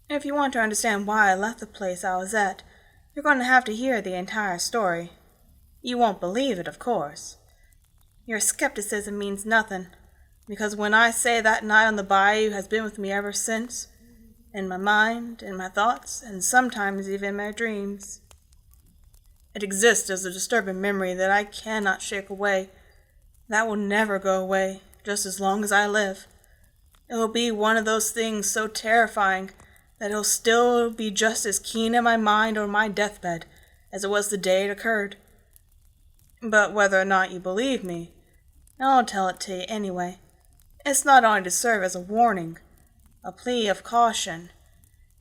If you want to understand why I left the place I was at, you're going to have to hear the entire story. You won't believe it, of course. Your skepticism means nothing, because when I say that night on the bayou has been with me ever since, in my mind, in my thoughts, and sometimes even my dreams. It exists as a disturbing memory that I cannot shake away. That will never go away, just as long as I live. It will be one of those things so terrifying that it'll still be just as keen in my mind on my deathbed as it was the day it occurred. But whether or not you believe me, I'll tell it to you anyway. It's not only to serve as a warning, a plea of caution,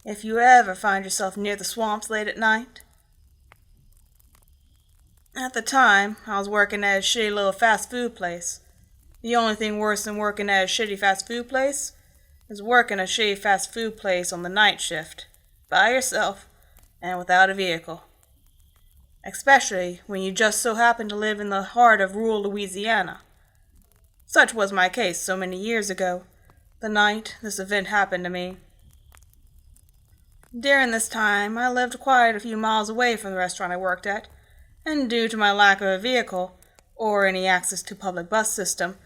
if you ever find yourself near the swamps late at night. At the time, I was working at a shitty little fast food place. The only thing worse than working at a shitty fast food place is working a shitty fast food place on the night shift, by yourself, and without a vehicle. Especially when you just so happen to live in the heart of rural Louisiana. Such was my case so many years ago, the night this event happened to me. During this time, I lived quite a few miles away from the restaurant I worked at, and due to my lack of a vehicle, or any access to public bus system,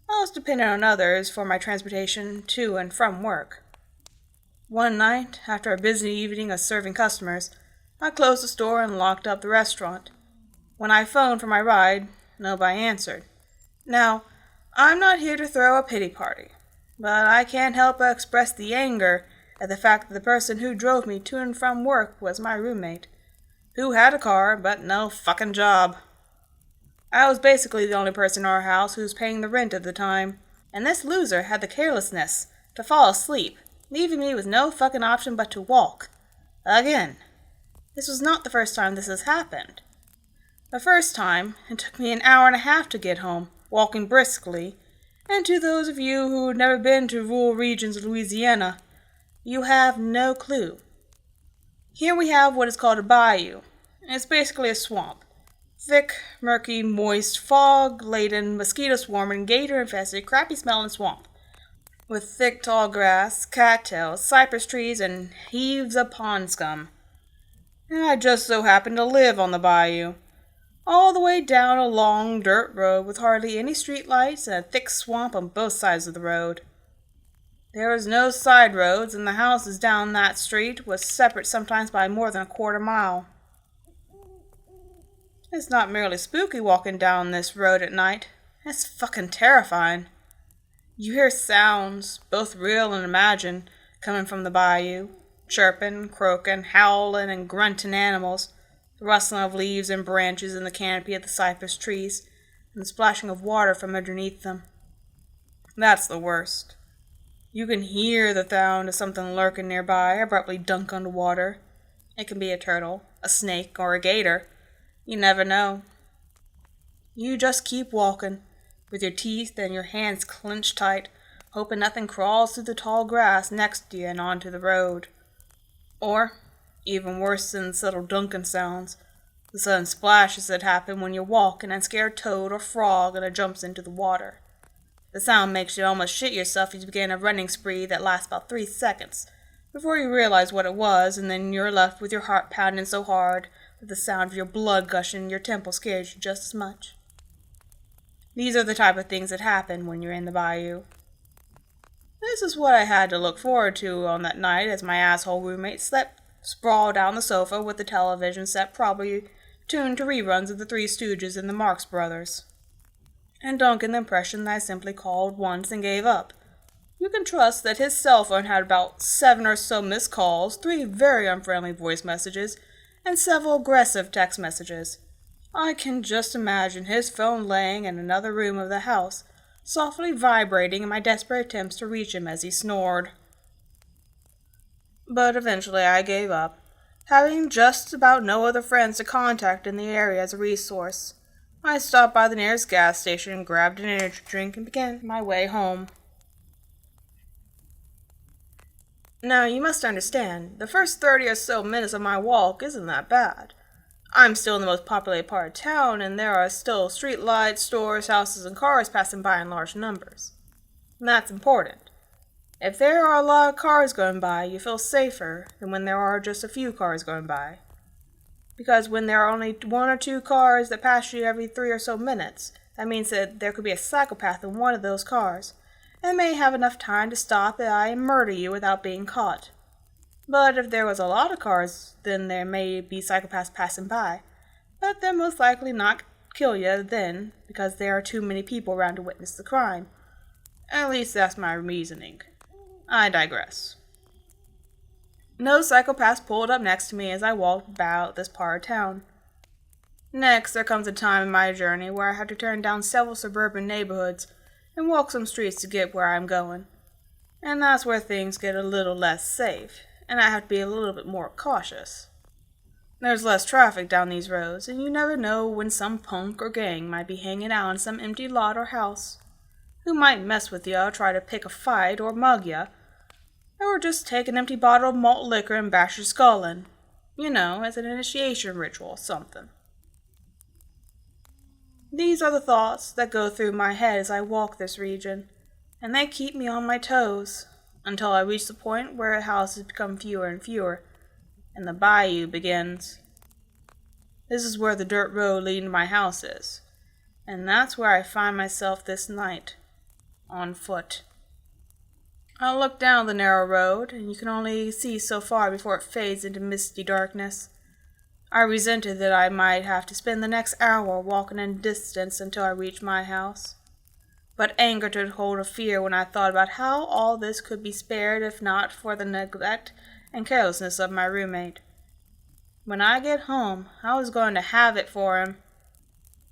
I was dependent on others for my transportation to and from work. One night, after a busy evening of serving customers, I closed the store and locked up the restaurant. When I phoned for my ride, nobody answered. Now, I'm not here to throw a pity party, but I can't help but express the anger at the fact that the person who drove me to and from work was my roommate, who had a car but no fucking job. I was basically the only person in our house who was paying the rent at the time, and this loser had the carelessness to fall asleep, leaving me with no fucking option but to walk. Again. This was not the first time this has happened. The first time, it took me an hour and a half to get home, walking briskly, and to those of you who have never been to rural regions of Louisiana, you have no clue. Here we have what is called a bayou. It's basically a swamp. Thick, murky, moist, fog-laden, mosquito-swarming, gator-infested, crappy-smelling swamp, with thick, tall grass, cattails, cypress trees, and heaves of pond scum. And I just so happened to live on the bayou, all the way down a long dirt road with hardly any street lights and a thick swamp on both sides of the road. There was no side roads, and the houses down that street was separate sometimes by more than a quarter mile. It's not merely spooky walking down this road at night. It's fucking terrifying. You hear sounds, both real and imagined, coming from the bayou. Chirping, croaking, howling, and grunting animals, the rustling of leaves and branches in the canopy of the cypress trees, and the splashing of water from underneath them. That's the worst. You can hear the sound of something lurking nearby abruptly dunk under water. It can be a turtle, a snake, or a gator. You never know. You just keep walking, with your teeth and your hands clenched tight, hoping nothing crawls through the tall grass next to you and onto the road. Or, even worse than the subtle dunking sounds, the sudden splashes that happen when you're walking and scare a toad or frog and it jumps into the water. The sound makes you almost shit yourself as you begin a running spree that lasts about 3 seconds, before you realize what it was, and then you're left with your heart pounding so hard that the sound of your blood gushing in your temple scares you just as much. These are the type of things that happen when you're in the bayou. This is what I had to look forward to on that night as my asshole roommate slept sprawled out on the sofa with the television set probably tuned to reruns of the Three Stooges and the Marx Brothers. And don't get the impression that I simply called once and gave up. You can trust that his cell phone had about 7 or so missed calls, 3 very unfriendly voice messages, and several aggressive text messages. I can just imagine his phone laying in another room of the house, softly vibrating in my desperate attempts to reach him as he snored. But eventually I gave up, having just about no other friends to contact in the area as a resource. I stopped by the nearest gas station, grabbed an energy drink, and began my way home. Now, you must understand, the first 30 or so minutes of my walk isn't that bad. I'm still in the most populated part of town, and there are still street lights, stores, houses, and cars passing by in large numbers. And that's important. If there are a lot of cars going by, you feel safer than when there are just a few cars going by. Because when there are only one or two cars that pass you every 3 or so minutes, that means that there could be a psychopath in one of those cars, and may have enough time to stop and murder you without being caught. But if there was a lot of cars, then there may be psychopaths passing by, but they'll most likely not kill you then, because there are too many people around to witness the crime. At least that's my reasoning. I digress. No psychopaths pulled up next to me as I walked about this part of town. Next, there comes a time in my journey where I have to turn down several suburban neighborhoods and walk some streets to get where I'm going. And that's where things get a little less safe, and I have to be a little bit more cautious. There's less traffic down these roads, and you never know when some punk or gang might be hanging out in some empty lot or house, who might mess with you, try to pick a fight, or mug you, or just take an empty bottle of malt liquor and bash your skull in. As an initiation ritual or something. These are the thoughts that go through my head as I walk this region, and they keep me on my toes, until I reach the point where houses become fewer and fewer, and the bayou begins. This is where the dirt road leading to my house is, and that's where I find myself this night, on foot. I look down the narrow road, and you can only see so far before it fades into misty darkness. I resented that I might have to spend the next hour walking in distance until I reached my house, but anger took hold of fear when I thought about how all this could be spared if not for the neglect and carelessness of my roommate. When I get home, I was going to have it for him.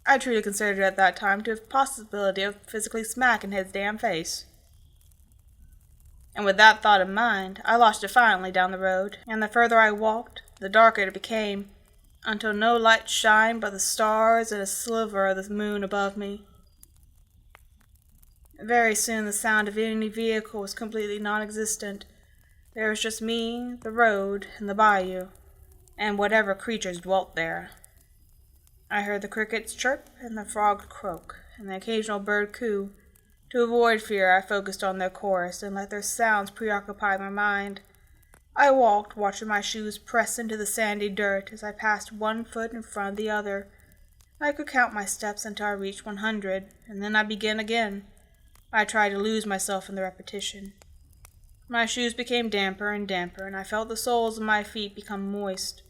I truly considered at that time the possibility of physically smacking his damn face. And with that thought in mind, I launched defiantly down the road, and the further I walked, the darker it became, until no light shined but the stars and a sliver of the moon above me. Very soon the sound of any vehicle was completely non-existent. There was just me, the road, and the bayou, and whatever creatures dwelt there. I heard the crickets chirp and the frog croak, and the occasional bird coo. To avoid fear, I focused on their chorus and let their sounds preoccupy my mind. I walked, watching my shoes press into the sandy dirt as I passed one foot in front of the other. I could count my steps until I reached 100, and then I began again. I tried to lose myself in the repetition. My shoes became damper and damper, and I felt the soles of my feet become moist.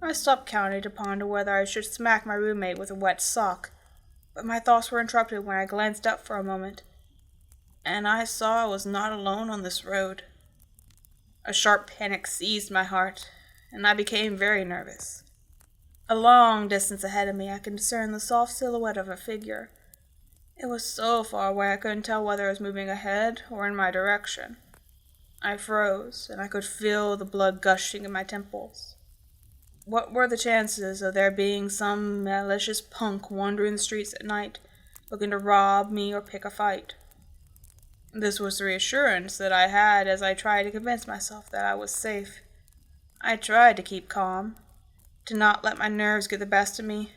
I stopped counting to ponder whether I should smack my roommate with a wet sock, but my thoughts were interrupted when I glanced up for a moment, and I saw I was not alone on this road. A sharp panic seized my heart, and I became very nervous. A long distance ahead of me, I could discern the soft silhouette of a figure. It was so far away I couldn't tell whether it was moving ahead or in my direction. I froze, and I could feel the blood gushing in my temples. What were the chances of there being some malicious punk wandering the streets at night, looking to rob me or pick a fight? This was the reassurance that I had as I tried to convince myself that I was safe. I tried to keep calm, to not let my nerves get the best of me.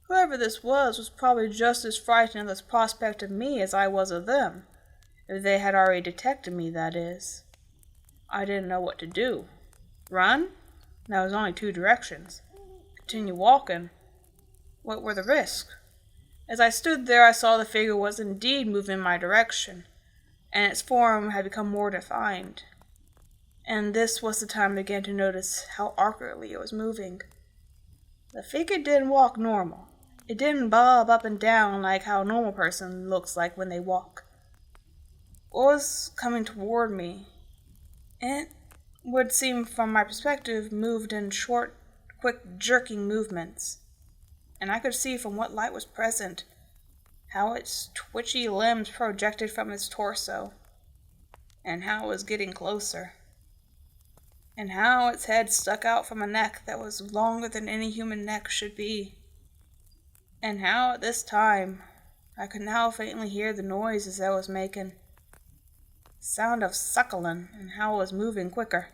Whoever this was probably just as frightened of the prospect of me as I was of them, if they had already detected me, that is. I didn't know what to do. Run? There was only 2 directions. Continue walking? What were the risks? As I stood there, I saw the figure was indeed moving in my direction, and its form had become more defined. And this was the time I began to notice how awkwardly it was moving. The figure didn't walk normal. It didn't bob up and down like how a normal person looks like when they walk. It was coming toward me. It would seem, from my perspective, moved in short, quick, jerking movements. And I could see from what light was present how its twitchy limbs projected from its torso, and how it was getting closer, and how its head stuck out from a neck that was longer than any human neck should be, and how at this time I could now faintly hear the noises that it was making, the sound of suckling, and how it was moving quicker,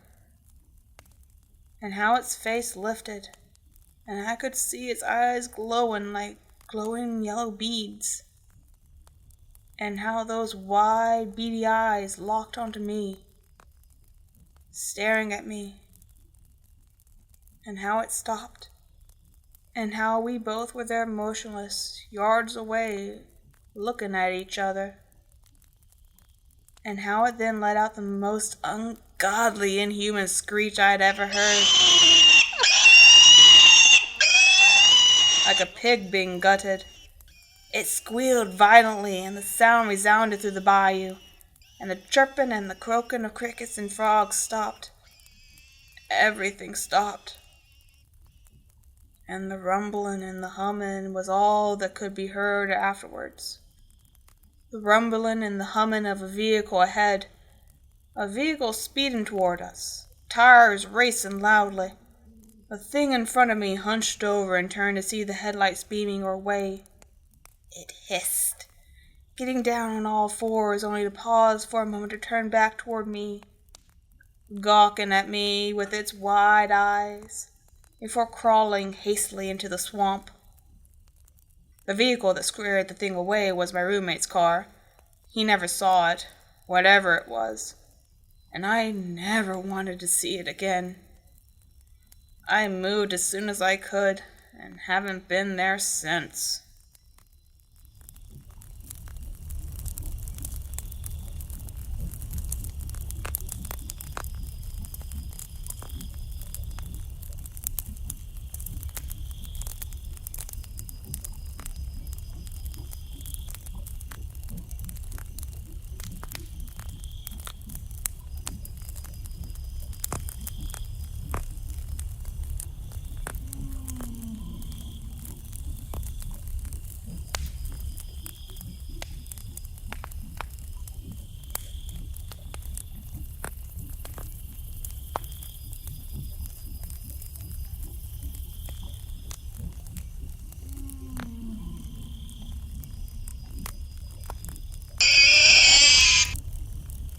and how its face lifted, and I could see its eyes glowing like glowing yellow beads. and how those wide, beady eyes locked onto me, staring at me, and how it stopped, and how we both were there motionless, yards away, looking at each other, and how it then let out the most ungodly, inhuman screech I'd ever heard, like a pig being gutted. It squealed violently, and the sound resounded through the bayou, and the chirping and the croaking of crickets and frogs stopped. Everything stopped. And the rumbling and the humming was all that could be heard afterwards. The rumbling and the humming of a vehicle ahead, a vehicle speeding toward us, tires racing loudly. The thing in front of me hunched over and turned to see the headlights beaming our way. It hissed, getting down on all fours only to pause for a moment to turn back toward me, gawking at me with its wide eyes, before crawling hastily into the swamp. The vehicle that squared the thing away was my roommate's car. He never saw it, whatever it was, and I never wanted to see it again. I moved as soon as I could, and haven't been there since.